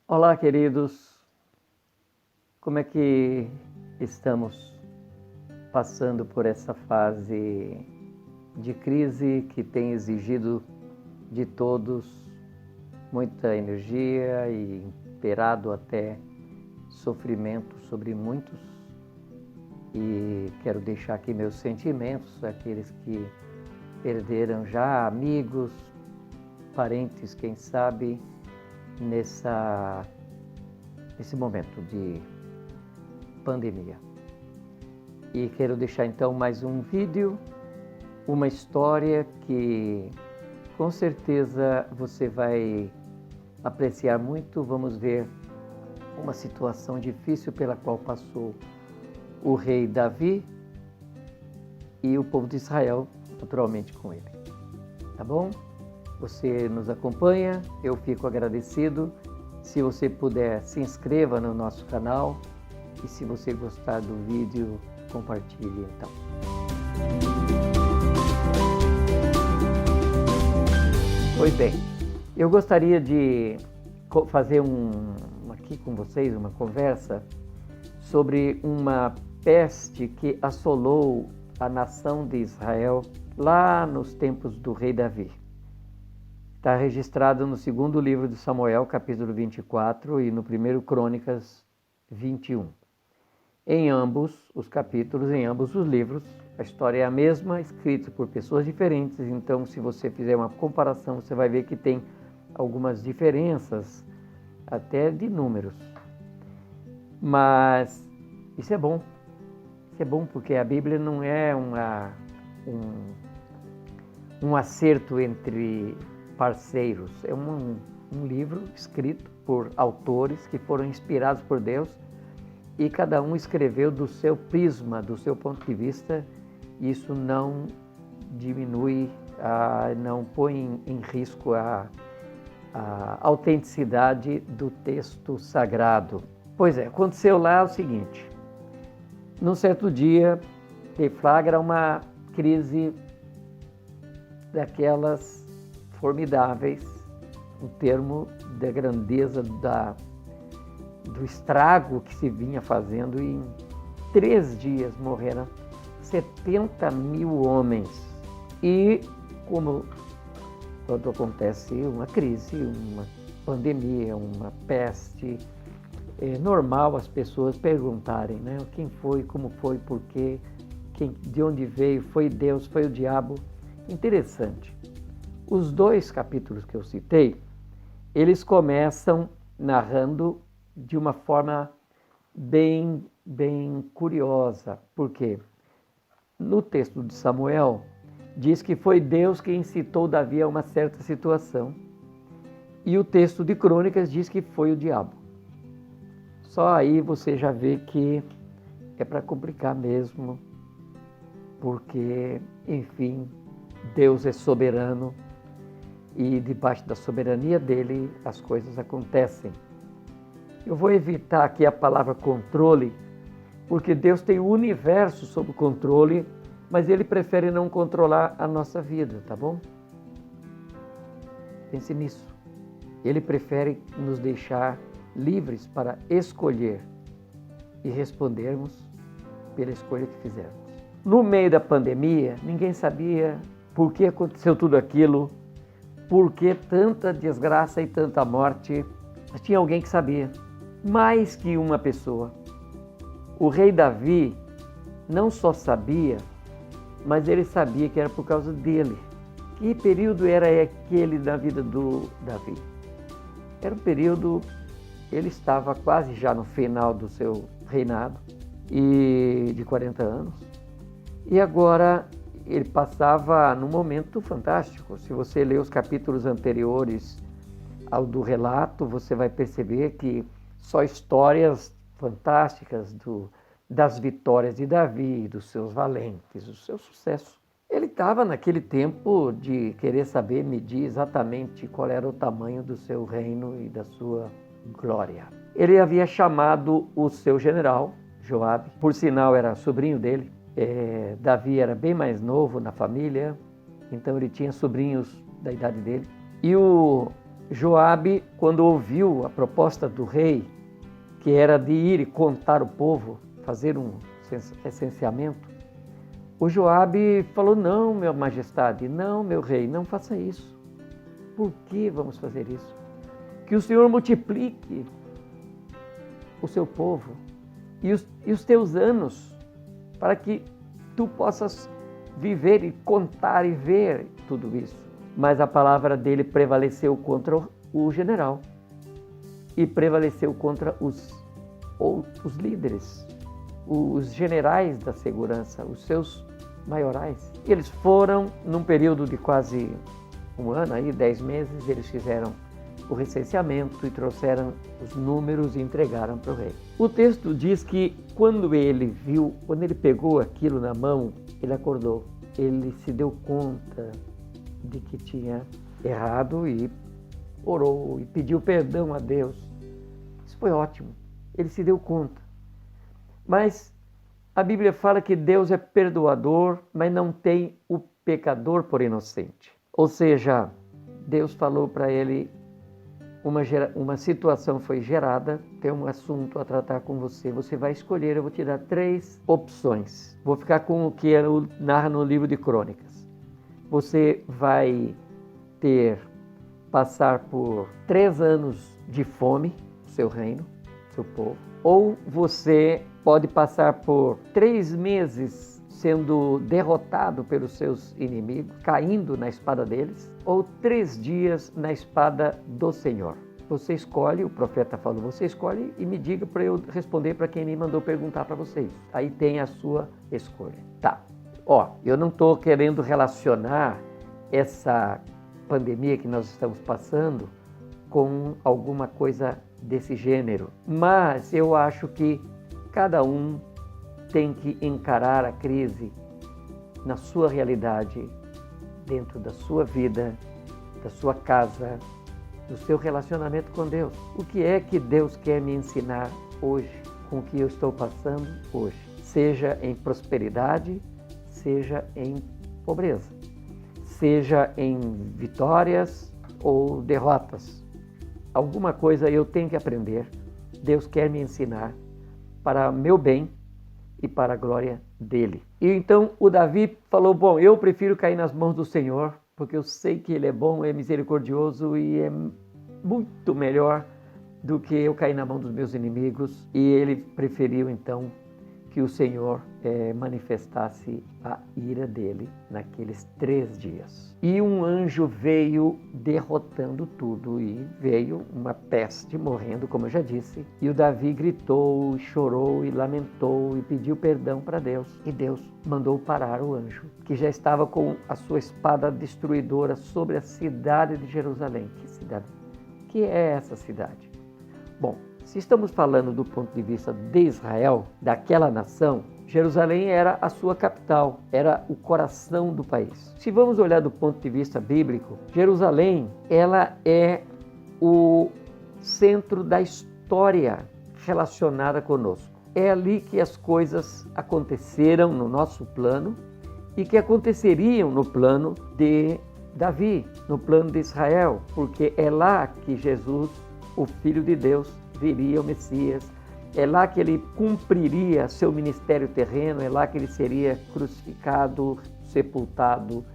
Olá, queridos. Como é que estamos passando por essa fase de crise que tem exigido de todos muita energia e imperado até sofrimento sobre muitos? E quero deixar aqui meus sentimentos àqueles que perderam já amigos, parentes, quem sabe, nesse momento de pandemia. E quero deixar então mais um vídeo, uma história que com certeza você vai apreciar muito. Vamos ver uma situação difícil pela qual passou o rei Davi e o povo de Israel, naturalmente com ele. Tá bom? Você nos acompanha, eu fico agradecido. Se você puder, se inscreva no nosso canal e se você gostar do vídeo, compartilhe então. Pois bem, eu gostaria de fazer aqui com vocês uma conversa sobre uma peste que assolou a nação de Israel lá nos tempos do rei Davi. Está registrado no segundo livro de Samuel, capítulo 24, e no primeiro Crônicas 21. Em ambos os capítulos, em ambos os livros, a história é a mesma, escrita por pessoas diferentes. Então, se você fizer uma comparação, você vai ver que tem algumas diferenças, até de números. Mas isso é bom. Isso é bom porque a Bíblia não é um acerto entre parceiros. É um livro escrito por autores que foram inspirados por Deus e cada um escreveu do seu prisma, do seu ponto de vista. Isso não diminui, não põe em risco a autenticidade do texto sagrado. Pois é, aconteceu lá o seguinte: num certo dia deflagra uma crise daquelas formidáveis, o termo da grandeza do estrago que se vinha fazendo. E em 3 dias morreram 70 mil homens. E como quando acontece uma crise, uma pandemia, uma peste, é normal as pessoas perguntarem, né? Quem foi, como foi, por quê, de onde veio, foi Deus, foi o diabo? Interessante. Os 2 capítulos que eu citei, eles começam narrando de uma forma bem curiosa. Por quê? No texto de Samuel, diz que foi Deus quem incitou Davi a uma certa situação. E o texto de Crônicas diz que foi o diabo. Só aí você já vê que é para complicar mesmo, porque, enfim, Deus é soberano e debaixo da soberania dele as coisas acontecem. Eu vou evitar aqui a palavra controle, porque Deus tem o universo sob controle, mas ele prefere não controlar a nossa vida, tá bom? Pense nisso. Ele prefere nos deixar livres para escolher e respondermos pela escolha que fizermos. No meio da pandemia, ninguém sabia por que aconteceu tudo aquilo, por que tanta desgraça e tanta morte. Mas tinha alguém que sabia, mais que uma pessoa. O rei Davi não só sabia, mas ele sabia que era por causa dele. Que período era aquele da vida do Davi? Era um período, ele estava quase já no final do seu reinado, e de 40 anos, e agora ele passava num momento fantástico. Se você ler os capítulos anteriores ao do relato, você vai perceber que só histórias fantásticas das vitórias de Davi, dos seus valentes, do seu sucesso. Ele estava naquele tempo de querer saber, medir exatamente qual era o tamanho do seu reino e da sua glória. Ele havia chamado o seu general, Joabe, por sinal era sobrinho dele. Davi era bem mais novo na família, então ele tinha sobrinhos da idade dele. E o Joabe, quando ouviu a proposta do rei, que era de ir e contar o povo, fazer um recenseamento, o Joabe falou: não, minha majestade, não, meu rei, não faça isso. Por que vamos fazer isso? Que o Senhor multiplique o seu povo e os teus anos, para que tu possas viver e contar e ver tudo isso. Mas a palavra dele prevaleceu contra o general e prevaleceu contra os líderes, os generais da segurança, os seus maiorais. Eles foram, num período de quase um ano, 10 meses, eles fizeram o recenseamento e trouxeram os números e entregaram para o rei. O texto diz que quando ele pegou aquilo na mão, ele acordou. Ele se deu conta de que tinha errado e orou e pediu perdão a Deus. Isso foi ótimo. Ele se deu conta. Mas a Bíblia fala que Deus é perdoador, mas não tem o pecador por inocente. Ou seja, Deus falou para ele: uma situação foi gerada, tem um assunto a tratar com você, você vai escolher, eu vou te dar 3 opções. Vou ficar com o que narra no livro de Crônicas. Você vai passar por 3 anos de fome, seu reino, seu povo, ou você pode passar por 3 meses sendo derrotado pelos seus inimigos, caindo na espada deles, ou 3 dias na espada do Senhor. Você escolhe, o profeta falou, você escolhe e me diga para eu responder para quem me mandou perguntar para vocês. Aí tem a sua escolha. Tá. Eu não estou querendo relacionar essa pandemia que nós estamos passando com alguma coisa desse gênero, mas eu acho que cada um tem que encarar a crise na sua realidade, dentro da sua vida, da sua casa, do seu relacionamento com Deus. O que é que Deus quer me ensinar hoje, com o que eu estou passando hoje? Seja em prosperidade, seja em pobreza, seja em vitórias ou derrotas. Alguma coisa eu tenho que aprender, Deus quer me ensinar para meu bem e para a glória dele. E então o Davi falou: bom, eu prefiro cair nas mãos do Senhor, porque eu sei que ele é bom, é misericordioso e é muito melhor do que eu cair na mão dos meus inimigos. E ele preferiu então que o Senhor manifestasse a ira dele naqueles 3 dias. E um anjo veio derrotando tudo, e veio uma peste morrendo, como eu já disse. E o Davi gritou, chorou e lamentou e pediu perdão para Deus. E Deus mandou parar o anjo, que já estava com a sua espada destruidora sobre a cidade de Jerusalém. Que cidade? Que é essa cidade? Bom, se estamos falando do ponto de vista de Israel, daquela nação, Jerusalém era a sua capital, era o coração do país. Se vamos olhar do ponto de vista bíblico, Jerusalém, ela é o centro da história relacionada conosco. É ali que as coisas aconteceram no nosso plano e que aconteceriam no plano de Davi, no plano de Israel, porque é lá que Jesus, o Filho de Deus, viria, o Messias. É lá que ele cumpriria seu ministério terreno, é lá que ele seria crucificado, sepultado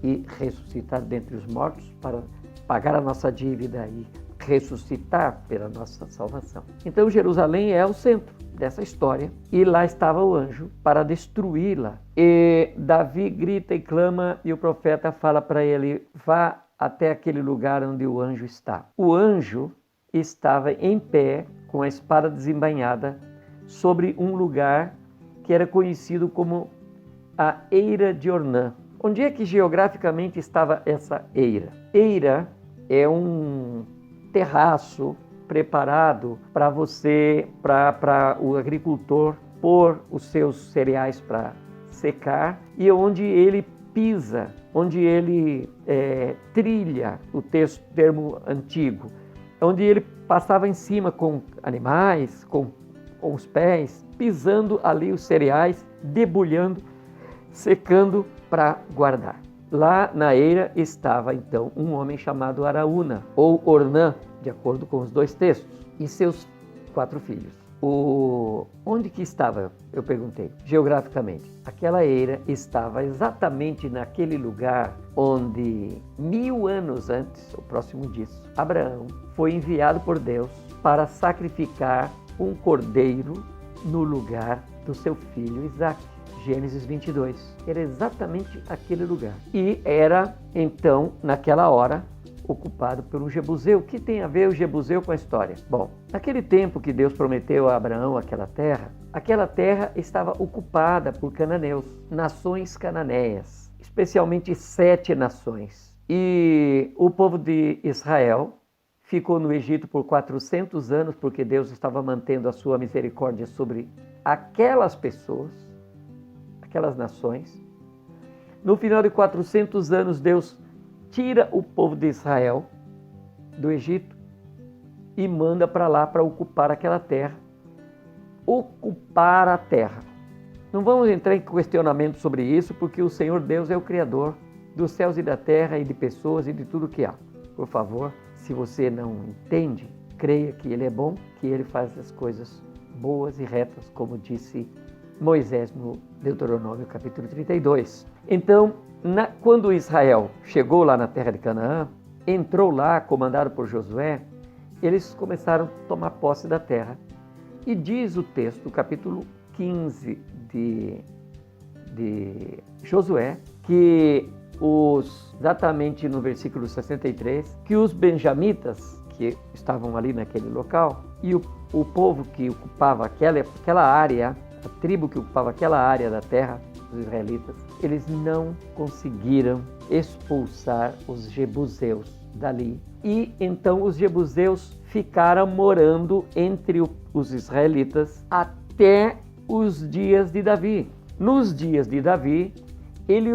e ressuscitado dentre os mortos para pagar a nossa dívida e ressuscitar pela nossa salvação. Então Jerusalém é o centro dessa história e lá estava o anjo para destruí-la. E Davi grita e clama e o profeta fala para ele: vá até aquele lugar onde o anjo está. O anjo estava em pé, com a espada desembainhada, sobre um lugar que era conhecido como a Eira de Ornã. Onde é que geograficamente estava essa eira? Eira é um terraço preparado para o agricultor pôr os seus cereais para secar, e onde ele pisa, onde ele trilha, o termo antigo, onde ele passava em cima com animais, com os pés, pisando ali os cereais, debulhando, secando para guardar. Lá na eira estava então um homem chamado Araúna, ou Ornã, de acordo com os dois textos, e seus 4 filhos. Onde que estava? Eu perguntei, geograficamente. Aquela eira estava exatamente naquele lugar onde 1000 anos antes, ou próximo disso, Abraão foi enviado por Deus para sacrificar um cordeiro no lugar do seu filho Isaque. Gênesis 22. Era exatamente aquele lugar. E era, então, naquela hora, ocupado por um jebuseu. O que tem a ver o jebuseu com a história? Bom, naquele tempo que Deus prometeu a Abraão aquela terra estava ocupada por cananeus, nações cananeias, especialmente 7 nações. E o povo de Israel ficou no Egito por 400 anos, porque Deus estava mantendo a sua misericórdia sobre aquelas pessoas, aquelas nações. No final de 400 anos, Deus tira o povo de Israel do Egito e manda para lá para ocupar aquela terra. Ocupar a terra. Não vamos entrar em questionamento sobre isso, porque o Senhor Deus é o Criador dos céus e da terra e de pessoas e de tudo que há. Por favor, se você não entende, creia que Ele é bom, que Ele faz as coisas boas e retas, como disse Moisés no Deuteronômio capítulo 32. Então, quando Israel chegou lá na terra de Canaã, entrou lá, comandado por Josué, eles começaram a tomar posse da terra. E diz o texto, capítulo 15 de Josué, que exatamente no versículo 63, que os benjamitas, que estavam ali naquele local, e o povo que ocupava aquela área, a tribo que ocupava aquela área da terra, os israelitas, eles não conseguiram expulsar os jebuseus dali. E então os jebuseus ficaram morando entre os israelitas até os dias de Davi. Nos dias de Davi, ele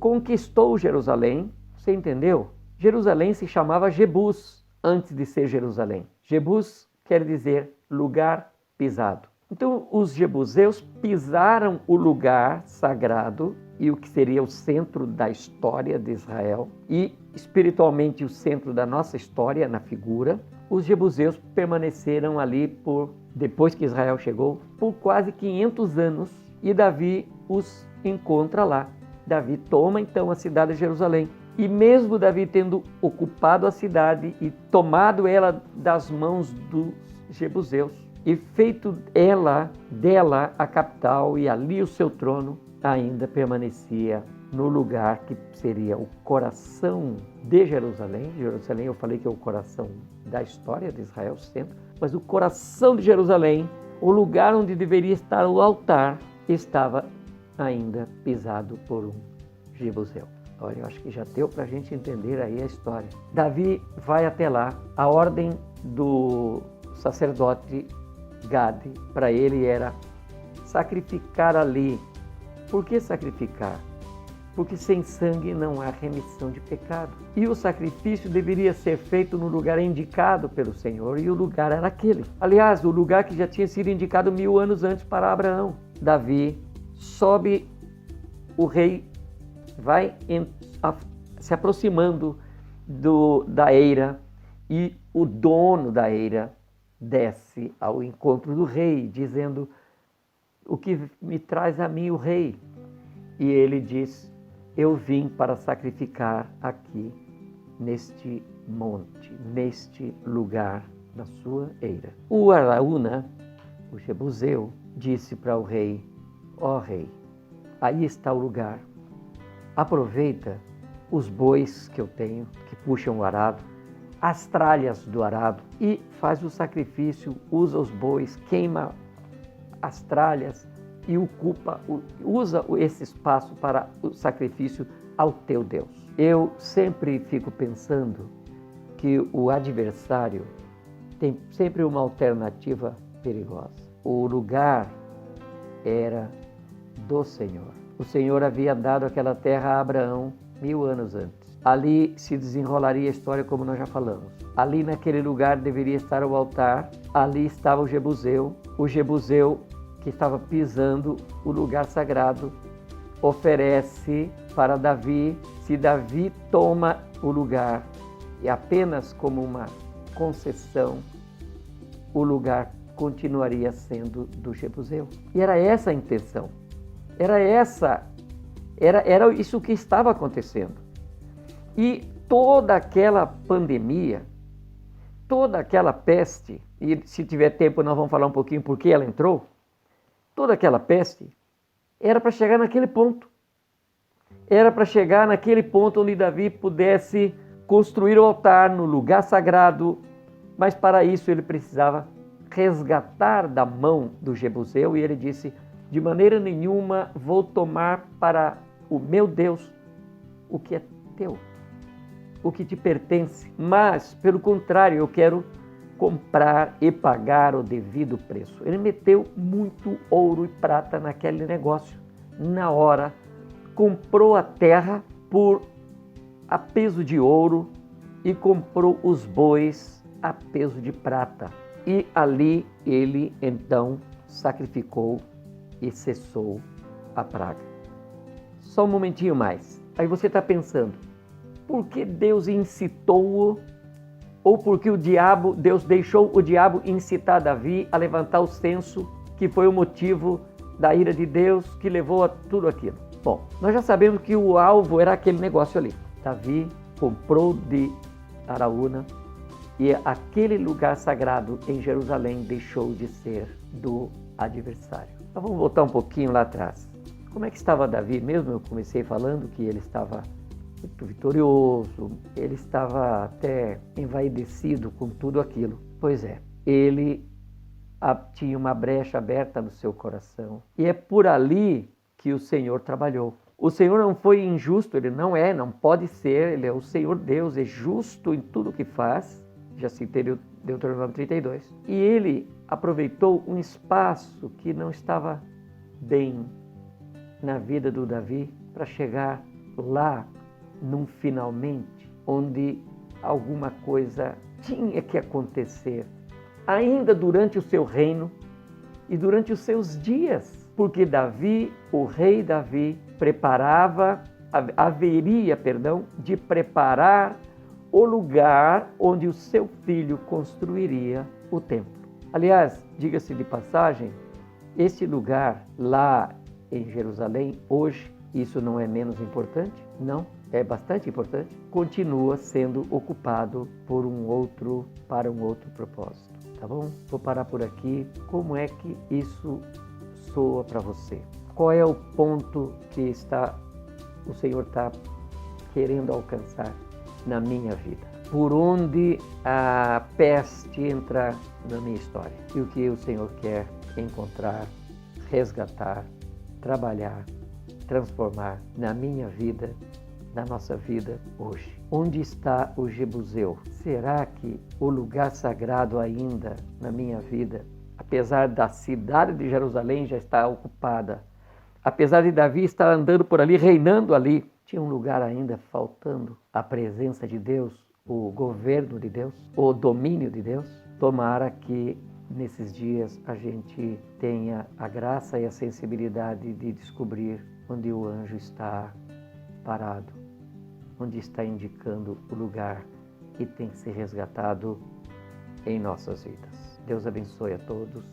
conquistou Jerusalém. Você entendeu? Jerusalém se chamava Jebus antes de ser Jerusalém. Jebus quer dizer lugar pisado. Então, os jebuseus pisaram o lugar sagrado e o que seria o centro da história de Israel e espiritualmente o centro da nossa história na figura. Os jebuseus permaneceram ali depois que Israel chegou, por quase 500 anos e Davi os encontra lá. Davi toma então a cidade de Jerusalém. E mesmo Davi tendo ocupado a cidade e tomado ela das mãos dos jebuseus, e feito dela a capital e ali o seu trono, ainda permanecia no lugar que seria o coração de Jerusalém. Jerusalém, eu falei que é o coração da história de Israel, centro, mas o coração de Jerusalém, o lugar onde deveria estar o altar, estava ainda pisado por um jebuseu. Olha, eu acho que já deu para a gente entender aí a história. Davi vai até lá, a ordem do sacerdote Gade, para ele era sacrificar ali. Por que sacrificar? Porque sem sangue não há remissão de pecado. E o sacrifício deveria ser feito no lugar indicado pelo Senhor, e o lugar era aquele. Aliás, o lugar que já tinha sido indicado 1000 anos antes para Abraão. Davi sobe, o rei vai se aproximando da eira, e o dono da eira desce ao encontro do rei, dizendo: o que me traz a mim o rei? E ele diz: eu vim para sacrificar aqui, neste monte, neste lugar, na sua eira. O Araúna, o jebuseu, disse para o rei: ó rei, aí está o lugar, aproveita os bois que eu tenho, que puxam o arado, as tralhas do arado, e faz o sacrifício, usa os bois, queima as tralhas e usa esse espaço para o sacrifício ao teu Deus. Eu sempre fico pensando que o adversário tem sempre uma alternativa perigosa. O lugar era do Senhor. O Senhor havia dado aquela terra a Abraão 1000 anos antes. Ali se desenrolaria a história, como nós já falamos. Ali naquele lugar deveria estar o altar, ali estava o jebuseu que estava pisando o lugar sagrado oferece para Davi, se Davi toma o lugar e apenas como uma concessão, o lugar continuaria sendo do Jebuseu. E era essa a intenção. Era isso que estava acontecendo. E toda aquela pandemia, toda aquela peste, e se tiver tempo nós vamos falar um pouquinho por que ela entrou, toda aquela peste era para chegar naquele ponto. Era para chegar naquele ponto onde Davi pudesse construir o altar no lugar sagrado, mas para isso ele precisava resgatar da mão do Jebuseu, e ele disse: de maneira nenhuma vou tomar para o meu Deus o que é teu, o que te pertence, mas pelo contrário eu quero comprar e pagar o devido preço. Ele meteu muito ouro e prata naquele negócio. Na hora, comprou a terra a peso de ouro e comprou os bois a peso de prata. E ali ele então sacrificou e cessou a praga. Só um momentinho mais. Aí você está pensando, por que Deus incitou-o, ou por que Deus deixou o diabo incitar Davi a levantar o censo, que foi o motivo da ira de Deus que levou a tudo aquilo? Bom, nós já sabemos que o alvo era aquele negócio ali. Davi comprou de Araúna e aquele lugar sagrado em Jerusalém deixou de ser do adversário. Então vamos voltar um pouquinho lá atrás. Como é que estava Davi mesmo? Eu comecei falando que ele estava muito vitorioso, ele estava até envaidecido com tudo aquilo. Pois é, ele tinha uma brecha aberta no seu coração. E é por ali que o Senhor trabalhou. O Senhor não foi injusto, ele não pode ser, ele é o Senhor Deus, é justo em tudo que faz. Já citei Deuteronômio 32. E ele aproveitou um espaço que não estava bem na vida do Davi para chegar lá num finalmente, onde alguma coisa tinha que acontecer, ainda durante o seu reino e durante os seus dias, porque Davi, o rei Davi, haveria de preparar o lugar onde o seu filho construiria o templo. Aliás, diga-se de passagem, esse lugar lá em Jerusalém, hoje, isso não é menos importante? Não, é bastante importante. Continua sendo ocupado para um outro propósito. Tá bom? Vou parar por aqui. Como é que isso soa para você? Qual é o ponto que o Senhor está querendo alcançar na minha vida? Por onde a peste entra na minha história? E o que o Senhor quer encontrar, resgatar, trabalhar, transformar na minha vida, na nossa vida hoje? Onde está o Jebuseu? Será que o lugar sagrado ainda na minha vida, apesar da cidade de Jerusalém já estar ocupada, apesar de Davi estar andando por ali, reinando ali, tinha um lugar ainda faltando a presença de Deus, o governo de Deus, o domínio de Deus? Tomara que nesses dias a gente tenha a graça e a sensibilidade de descobrir onde o anjo está parado, onde está indicando o lugar que tem que ser resgatado em nossas vidas. Deus abençoe a todos.